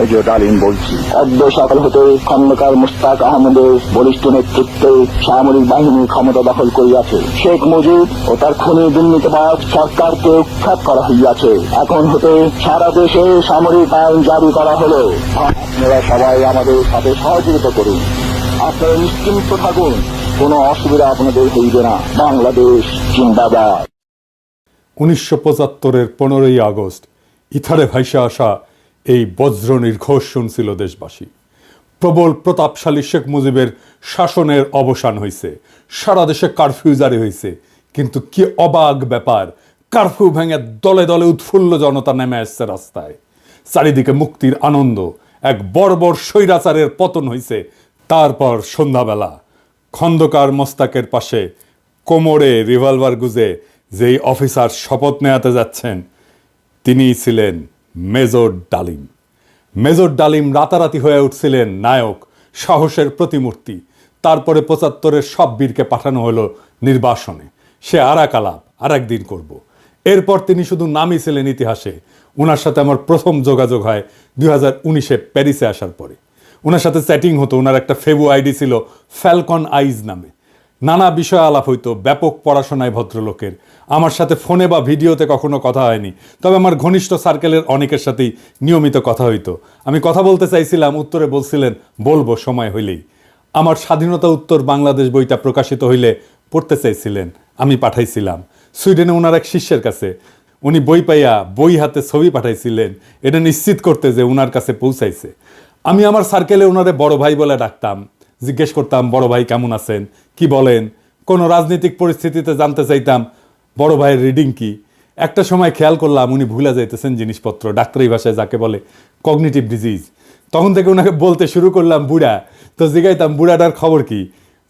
Major ডালিম বলছি। অদ্য সকাল হতে খন্দকার মুশতাক আহমদের বলিষ্ঠ নেতৃত্বে সামরিক বাহিনী ক্ষমতা দখল করিয়াছে। শেখ মুজিব ও তার খুনি দুর্নীতিবাজ সরকারকে উৎখাত করা হইয়াছে। এখন হতে সারা দেশে সামরিক আইন জারি করা হলো। আপনারা সবাই আমাদের সাথে সহযোগিতা করুন। আপনারা নিশ্চিন্ত থাকুন, কোনো অসুবিধা আপনাদের হইবে না। বাংলাদেশ জিন্দাবাদ। 1975-এর 15ই আগস্ট ইথারে ভাইসে আসা এই বজ্র নির্ঘোষ শুনছিল দেশবাসী। প্রবল প্রতাপশালী শেখ মুজিবের শাসনের অবসান হয়েছে, সারা দেশে কারফিউ জারি হয়েছে। কিন্তু কি অবাক ব্যাপার, কারফিউ ভেঙে দলে দলে উৎফুল্ল জনতা নেমে আসছে রাস্তায়। চারিদিকে মুক্তির আনন্দ, এক বর্বর স্বৈরাচারের পতন হয়েছে। তারপর সন্ধ্যাবেলা খন্দকার মোস্তাকের পাশে কোমরে রিভলভার গুজে যেই অফিসার শপথ নেওয়াতে যাচ্ছেন তিনিই ছিলেন মেজর ডালিম। মেজর ডালিম রাতারাতি হয়ে উঠছিলেন নায়ক, সাহসের প্রতিমূর্তি। তারপরে 75-এর সব বীরকে পাঠানো হলো নির্বাসনে। সে আর এক আলাপ আর একদিন করব। এরপর তিনি শুধু নামই ছিলেন ইতিহাসে। ওনার সাথে আমার প্রথম যোগাযোগ হয় 2019-এ প্যারিসে আসার পরে। ওনার সাথে চ্যাটিং হতো। ওনার একটা ফেবু আইডি ছিল ফ্যালকন আইজ নামে। নানা বিষয় আলাপ হইতো, ব্যাপক পড়াশোনায় ভদ্রলোকের। আমার সাথে ফোনে বা ভিডিওতে কখনো কথা হয়নি, তবে আমার ঘনিষ্ঠ সার্কেলের অনেকের সাথেই নিয়মিত কথা হইতো। আমি কথা বলতে চাইছিলাম, উত্তরে বলছিলেন বলবো সময় হইলেই। আমার স্বাধীনতা উত্তর বাংলাদেশ বইটা প্রকাশিত হইলে পড়তে চাইছিলেন, আমি পাঠাইছিলাম সুইডেনে ওনার এক শিষ্যের কাছে। উনি বই পাইয়া বই হাতে ছবি পাঠাইছিলেন, এটা নিশ্চিত করতে যে ওনার কাছে পৌঁছাইছে। আমি আমার সার্কেলে ওনারে বড় ভাই বলে ডাকতাম। জিজ্ঞেস করতাম, বড় ভাই কেমন আছেন, কি বলেন। কোনো রাজনৈতিক পরিস্থিতিতে জানতে চাইতাম বড় ভাইয়ের রিডিং কি। একটা সময় খেয়াল করলাম উনি ভুলে যাইতেছেন জিনিসপত্র, ডাক্তারি ভাষায় যাকে বলে কগনিটিভ ডিজিজ। তখন থেকে ওনাকে বলতে শুরু করলাম বুড়া। তো জিগাইতাম বুড়াটার খবর কি।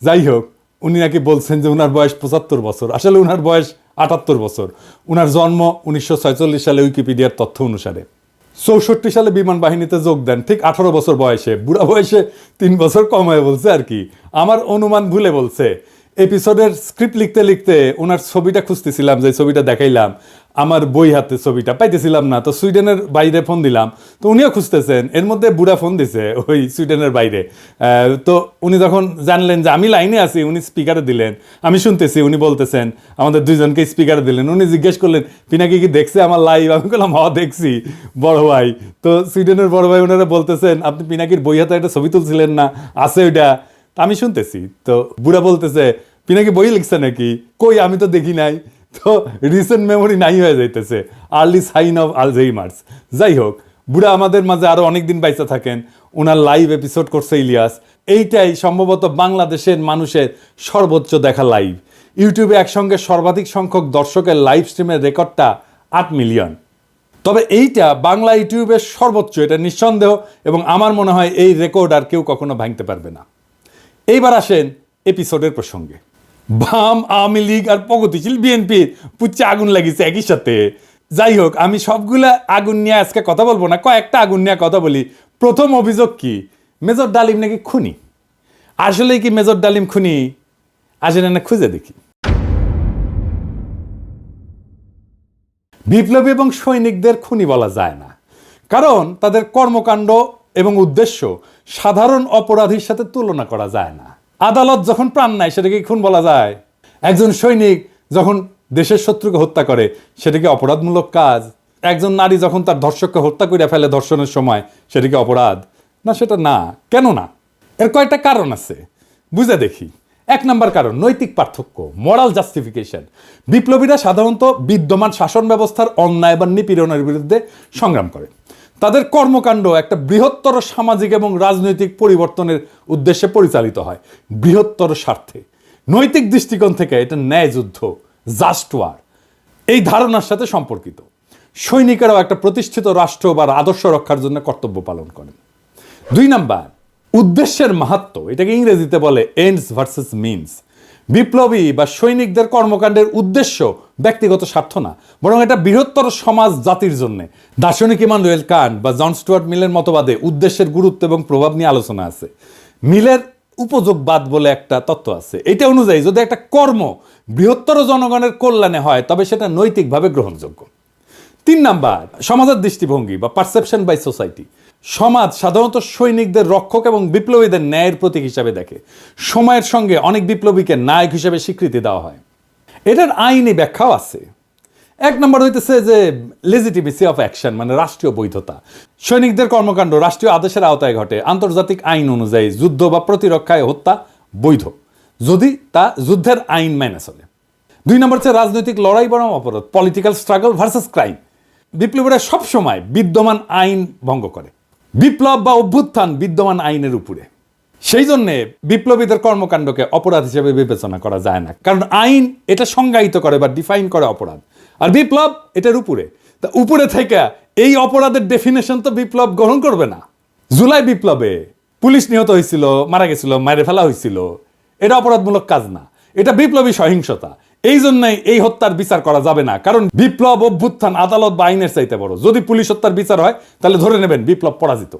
যাই হোক, উনি নাকি বলছেন যে ওনার বয়স 75 বছর, আসলে ওনার বয়স 78 বছর। ওনার জন্ম 1946 সালে উইকিপিডিয়ার তথ্য অনুসারে। 64 সালে বিমান বাহিনীতে যোগ দেন ঠিক 18 বছর বয়সে। বুড়া বয়সে 3 বছর কম হয়ে বলছে আর কি, আমার অনুমান ভুলে বলছে। এপিসোডের স্ক্রিপ্ট লিখতে লিখতে ওনার ছবিটা খুঁজতেছিলাম, যে ছবিটা দেখাইলাম আমার বই হাতে, ছবিটা পাইতেছিলাম না। তো সুইডেনের বাইরে ফোন দিলাম, তো উনিও খুঁজতেছেন। এর মধ্যে বুড়া ফোন দিছে ওই সুইডেনের বাইরে। তো উনি যখন জানলেন যে আমি লাইনে আছি, উনি স্পিকারে দিলেন, আমি শুনতেছি। উনি বলতেছেন, আমাদের দুইজনকে স্পিকারে দিলেন। উনি জিজ্ঞেস করলেন পিনাকি কি দেখছে আমার লাইভ। আমি বললাম হ দেখছি বড় ভাই। তো সুইডেনের বড় ভাই ওনারা বলতেছেন, আপনি পিনাকির বই হাতে একটা ছবি তুলছিলেন না, আছে ওইটা। আমি শুনতেছি। তো বুড়া বলতেছে, পিনাকি বই লিখছে নাকি? কই, আমি তো দেখি নাই। তো রিসেন্ট মেমোরি নাই হয়ে যাইতেছে, আর্লি সাইন অফ আলঝেইমার্স। যাই হোক, বুড়া আমাদের মাঝে আরো অনেকদিন বাইচা থাকেন। ওনার লাইভ এপিসোড করছে ইলিয়াস। এইটাই সম্ভবত বাংলাদেশের মানুষের সর্বোচ্চ দেখা লাইভ। ইউটিউবে একসঙ্গে সর্বাধিক সংখ্যক দর্শকের লাইভ স্ট্রিমের রেকর্ডটা 8 মিলিয়ন। তবে এইটা বাংলা ইউটিউবের সর্বোচ্চ, এটা নিঃসন্দেহ। এবং আমার মনে হয় এই রেকর্ড আর কেউ কখনো ভাঙতে পারবে না। এইবার আসেন এপিসোডের প্রসঙ্গে। বাম, আওয়ামী লীগ আর প্রগতিশীল বিএনপির পুচ্ছে আগুন লাগিয়েছে একই সাথে। যাই হোক, আমি সবগুলা আগুন নিয়ে আজকে কথা বলবো না, কয়েকটা আগুন নিয়ে কথা বলি। প্রথম অভিযোগ কি, মেজর ডালিম নাকি খুনি। আসলে কি মেজর ডালিম খুনি? আসলে না খুঁজে দেখি। বিপ্লবী এবং সৈনিকদের খুনি বলা যায় না, কারণ তাদের কর্মকাণ্ড এবং উদ্দেশ্য সাধারণ অপরাধীর সাথে তুলনা করা যায় না। আদালত যখন প্রাণ নেয় সেটাকে খুন বলা যায়? একজন সৈনিক যখন দেশের শত্রুকে হত্যা করে সেটা কি অপরাধমূলক কাজ? একজন নারী যখন তার ধর্ষককে হত্যা করে ফেলে ধর্ষণের সময়, সেটা কি অপরাধ? না, সেটা না। কেন না? এর কয়েকটা কারণ আছে, বুঝে দেখি। 1 নম্বর কারণ, নৈতিক পার্থক্য, মোরাল জাস্টিফিকেশন। বিপ্লবীরা সাধারণত বিদ্যমান শাসন ব্যবস্থার অন্যায় বা নিপীড়নের বিরুদ্ধে সংগ্রাম করে। তাদের কর্মকাণ্ড একটা বৃহত্তর সামাজিক এবং রাজনৈতিক পরিবর্তনের উদ্দেশ্যে পরিচালিত হয়, বৃহত্তর স্বার্থে। নৈতিক দৃষ্টিকোণ থেকে এটা ন্যায় যুদ্ধ, জাস্ট ওয়ার, এই ধারণার সাথে সম্পর্কিত। সৈনিকেরাও একটা প্রতিষ্ঠিত রাষ্ট্র বা আদর্শ রক্ষার জন্য কর্তব্য পালন করেন। 2 নাম্বার, উদ্দেশ্যের মাহাত্ম্য। এটাকে ইংরেজিতে বলে এন্ডস ভার্সেস মিনস। বিপ্লবী বা সৈনিকদের কর্মকাণ্ডের উদ্দেশ্য ব্যক্তিগত স্বার্থ না, বরং এটা বৃহত্তর সমাজ জাতির জন্য। দার্শনিক ইমানুয়েল কান্ট বা জন স্টুয়ার্ট মিলের মতবাদে উদ্দেশ্যের গুরুত্ব এবং প্রভাব নিয়ে আলোচনা আছে। মিলের উপযোগবাদ বলে একটা তত্ত্ব আছে। এটা অনুযায়ী যদি একটা কর্ম বৃহত্তর জনগণের কল্যাণে হয় তবে সেটা নৈতিকভাবে গ্রহণযোগ্য। 3 নাম্বার, সমাজের দৃষ্টিভঙ্গি বা পারসেপশন বাই সোসাইটি। সমাজ সাধারণত সৈনিকদের রক্ষক এবং বিপ্লবীদের ন্যায়ের প্রতীক হিসাবে দেখে। সময়ের সঙ্গে অনেক বিপ্লবীকে নায়ক হিসেবে স্বীকৃতি দেওয়া হয়। এটার আইনি ব্যাখ্যাও আছে। এক নম্বর হইতেছে যে লেজিটিমেসি অফ অ্যাকশন, মানে রাষ্ট্রীয় বৈধতা। সৈনিকদের কর্মকাণ্ড রাষ্ট্রীয় আদেশের আওতায় ঘটে। আন্তর্জাতিক আইন অনুযায়ী যুদ্ধ বা প্রতিরক্ষায় হত্যা বৈধ, যদি তা যুদ্ধের আইন মেনে চলে। 2 নম্বর হচ্ছে রাজনৈতিক লড়াই বনাম অপরাধ, পলিটিক্যাল স্ট্রাগল ভার্সেস ক্রাইম। বিপ্লবীরা সবসময় বিদ্যমান আইন ভঙ্গ করে। বিপ্লব বা অভ্যুত্থান বিদ্যমান আইনের উপরে। সেই জন্যে বিপ্লবীদের কর্মকাণ্ডকে অপরাধ হিসেবে বিবেচনা করা যায় না, কারণ আইন এটা সংজ্ঞায়িত করে বা ডিফাইন করে অপরাধ, আর বিপ্লব এটার উপরে। তা উপরে থেকে এই অপরাধের ডেফিনেশন তো বিপ্লব গ্রহণ করবে না। জুলাই বিপ্লবে পুলিশ নিহত হয়েছিল, মারা গেছিল, মেরে ফেলা হয়েছিল, এটা অপরাধমূলক কাজ না, এটা বিপ্লবী সহিংসতা। এই জন্যই এই হত্যার বিচার করা যাবে না, কারণ বিপ্লব অভ্যুত্থান আদালত বা আইনের চাইতে বড়। যদি পুলিশ হত্যার বিচার হয় তাহলে ধরে নেবেন বিপ্লব পরাজিত।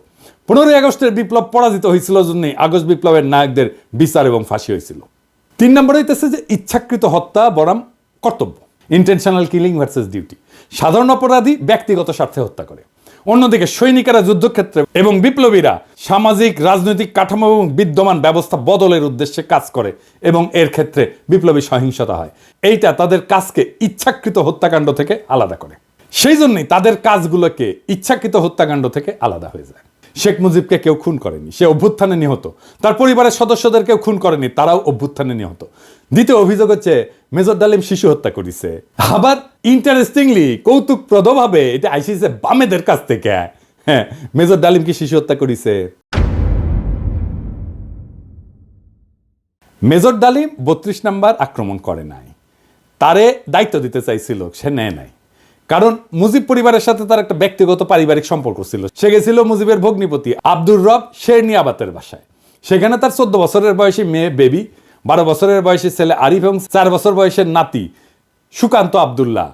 15ই আগস্টের বিপ্লব পরাজিত হয়েছিল জন্যই আগস্ট বিপ্লবের নায়কদের বিচার এবং ফাঁসি হয়েছিল। 3 নম্বর হইতেছে যে ইচ্ছাকৃত হত্যা বনাম কর্তব্য, ইন্টেনশনাল কিলিং ভার্সেস ডিউটি। সাধারণ অপরাধী ব্যক্তিগত স্বার্থে হত্যা করে, অন্যদিকে সৈনিকেরা যুদ্ধক্ষেত্রে এবং বিপ্লবীরা সামাজিক রাজনৈতিক কাঠামো এবং বিদ্যমান ব্যবস্থা বদলের উদ্দেশ্যে কাজ করে এবং এর ক্ষেত্রে বিপ্লবী সহিংসতা হয়। এইটা তাদের কাজকে ইচ্ছাকৃত হত্যাকাণ্ড থেকে আলাদা করে। সেই জন্যই তাদের কাজগুলোকে ইচ্ছাকৃত হত্যাকাণ্ড থেকে আলাদা হয়ে যায়। শেখ মুজিবকে কেউ খুন করেনি, সে অভ্যুত্থানে নিহত। তার পরিবারের সদস্যদের কেউ খুন করেনি, তারাও অভ্যুত্থানে নিহত। দ্বিতীয় অভিযোগ হচ্ছে মেজর ডালিম শিশু হত্যা করেছে। আবার ইন্টারেস্টিংলি কৌতুকপ্রদভাবে এটা আইসিছে বামেদের কাছ থেকে। হ্যাঁ, মেজর ডালিম কি শিশু হত্যা করেছে? মেজর ডালিম 32 নাম্বার আক্রমণ করে নাই, তারে দায়িত্ব দিতে চাইছিল, সে নেয় নাই। কারণ মুজিব পরিবারের সাথে তার একটা ব্যক্তিগত পারিবারিক সম্পর্ক ছিল। সে গেছিল মুজিবের ভগ্নিপতি আব্দুর রব শেরনিয়াবাতের বাসায়। সেখানে তার 14 বছরের বয়সী মেয়ে বেবি, 12 বছরের বয়সী ছেলে আরিফ এবং 4 বছর বয়সের নাতি সুকান্ত আবদুল্লাহ,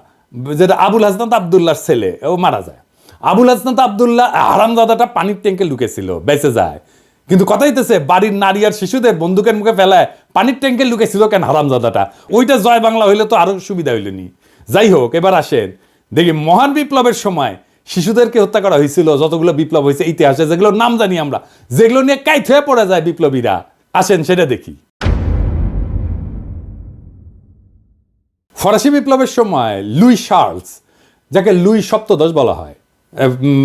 যেটা আবুল হাসনাত আবদুল্লাহর ছেলে, ও মারা যায়। আবুল হাসনাত আবদুল্লাহ হারামজাদাটা পানির ট্যাঙ্কে লুকেছিল, বেঁচে যায়। কিন্তু কথা হইতেছে বাড়ির নারী আর শিশুদের বন্দুকের মুখে ফেলায় পানির ট্যাঙ্কে লুকেছিল কেন হারামজাদাটা? ওইটা জয় বাংলা হইলে তো আরো সুবিধা হইলেনি। যাই হোক, এবার আসেন দেখি মহান বিপ্লবের সময় শিশুদেরকে হত্যা করা হয়েছিল যতগুলো বিপ্লব হয়েছে ইতিহাসে, যেগুলো নাম জানি আমরা, যেগুলো নিয়ে কাইট হয়ে পড়ে যায় বিপ্লবীরা। আসেন সেটা দেখি। ফরাসি বিপ্লবের সময় লুই শার্লস, যাকে লুই সপ্তদশ বলা হয়,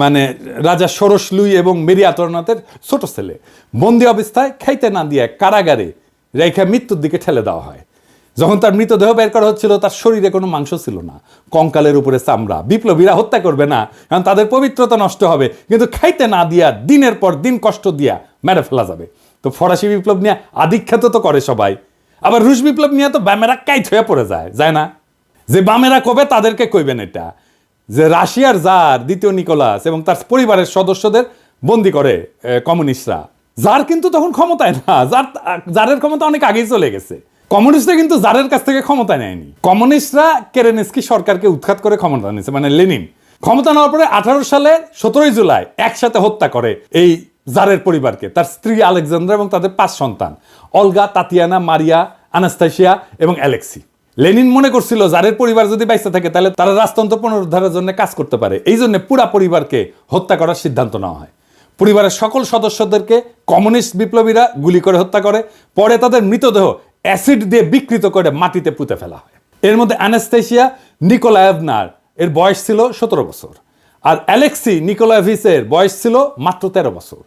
মানে রাজা ষোড়শ লুই এবং মেরি আন্তোয়ানেটের ছোট ছেলে, বন্দি অবস্থায় খাইতে না দিয়ে কারাগারে রেখে মৃত্যুর দিকে ঠেলে দেওয়া হয়। যখন তার মৃতদেহ বের করা হচ্ছিল, তার শরীরে কোনো মাংস ছিল না, কঙ্কালের উপরে চামড়া। বিপ্লবীরা হত্যা করবে না, কারণ তাদের পবিত্রতা নষ্ট হবে, কিন্তু খাইতে না দিয়া দিনের পর দিন কষ্ট দিয়া মেরে ফেলা যাবে। তো ফরাসি বিপ্লব নিয়ে আধিখ্যাত তো করে সবাই। আবার রুশ বিপ্লব নিয়ে তো বামেরা কাইট হয়ে পড়ে যায় না? যে বামেরা কবে তাদেরকে কইবেন এটা, যে রাশিয়ার জার দ্বিতীয় নিকোলাস এবং তার পরিবারের সদস্যদের বন্দি করে কমিউনিস্টরা। জার কিন্তু তখন ক্ষমতায় না, জারের ক্ষমতা অনেক আগেই চলে গেছে। কমিউনিস্টরা কিন্তু জারের কাছ থেকে ক্ষমতা নেয়নি। কমিউনিস্টরা কেরেনস্কি সরকারকে উৎখাত করে ক্ষমতা নিয়েছে, মানে লেনিন। ক্ষমতা নেওয়ার পরে 18 সালে 17 জুলাই একসাথে হত্যা করে এই জারের পরিবারকে, তার স্ত্রী আলেকজান্দ্রা এবং তাদের 5 সন্তান, অলগা, তাতিয়ানা, মারিয়া, আনাস্তাসিয়া এবং অ্যালেক্সি। লেনিন মনে করছিল জারের পরিবার যদি বাইসা থাকে তাহলে তারা রাজতন্ত্র পুনরুদ্ধারের জন্য কাজ করতে পারে। এই জন্য পুরা পরিবারকে হত্যা করার সিদ্ধান্ত নেওয়া হয়। পরিবারের সকল সদস্যদেরকে কমিউনিস্ট বিপ্লবীরা গুলি করে হত্যা করে। পরে তাদের মৃতদেহ অ্যাসিড দিয়ে বিকৃত করে মাটিতে পুঁতে ফেলা হয়। এর মধ্যে আনাস্তাসিয়া নিকোলায়েভনার এর বয়স ছিল 17 বছর, আর অ্যালেক্সি নিকোলায়েভিচের বয়স ছিল মাত্র 13 বছর।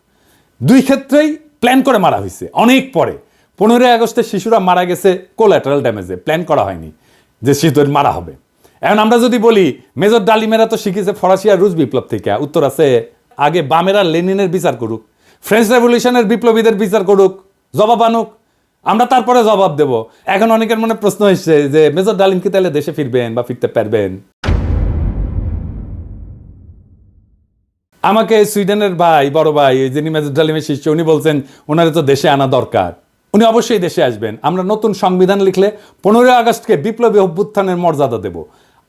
দুই ক্ষেত্রেই প্ল্যান করে মারা হয়েছে। অনেক পরে 15ই আগস্টে শিশুরা মারা গেছে কোল্যাটারাল ড্যামেজে, প্ল্যান করা হয়নি যে শিশুদের মারা হবে। এখন আমরা যদি বলি মেজর ডালিমেরা তো শিখেছে ফরাসি আর রুশ বিপ্লব থেকে, উত্তর আছে আগে বামেরা লেনিনের বিচার করুক, ফ্রেঞ্চ রেভলিউশনের বিপ্লবীদের বিচার করুক, জবাব আনুক, আমরা তারপরে জবাব দেব। এখন অনেকের মনে প্রশ্ন এসছে যে মেজর ডালিম কি তাহলে দেশে ফিরবেন বা ফিরতে পারবেন? আমাকে সুইডেনের ভাই, বড় ভাই, যিনি মেজর ডালিমের শিষ্য, উনি বলছেন ওনারে তো দেশে আনা দরকার। উনি অবশ্যই দেশে আসবেন। আমরা নতুন সংবিধান লিখলে 15ই আগস্টকে বিপ্লবী অভ্যুত্থানের মর্যাদা দেব।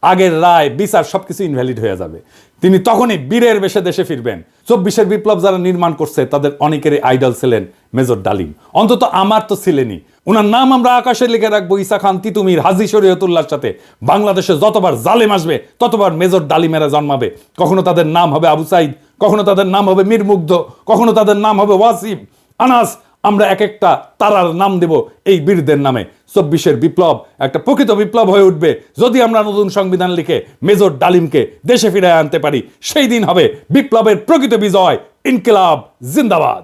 আগের রায় বিচার সবকিছু ইনভ্যালিড হয়ে যাবে। তিনি তখনই বীরের বেশে দেশে ফিরবেন। 24-এর বিপ্লব যারা নির্মাণ করছে তাদের অনেকেরই আইডল ছিলেন মেজর ডালিম, অন্তত আমার তো ছিলেনই। ওনার নাম আমরা আকাশে লিখে রাখবো ঈসা খান তিতুমির, হাজী শরীয়তুল্লাহর সাথে। বাংলাদেশে যতবার জালেম আসবে ততবার মেজর ডালিমেরা জন্মাবে। কখনো তাদের নাম হবে আবু সাইদ, কখনো তাদের নাম হবে মীর মুগ্ধ, কখনো তাদের নাম হবে ওয়াসিম, আনাস। আমরা এক একটা তারার নাম দেব এই বীরদের নামে। 24-এর বিপ্লব একটা প্রকৃত বিপ্লব হয়ে উঠবে যদি আমরা নতুন সংবিধান লিখে মেজর ডালিমকে দেশে ফিরে আনতে পারি। সেই দিন হবে বিপ্লবের প্রকৃত বিজয়। ইনকিলাব জিন্দাবাদ।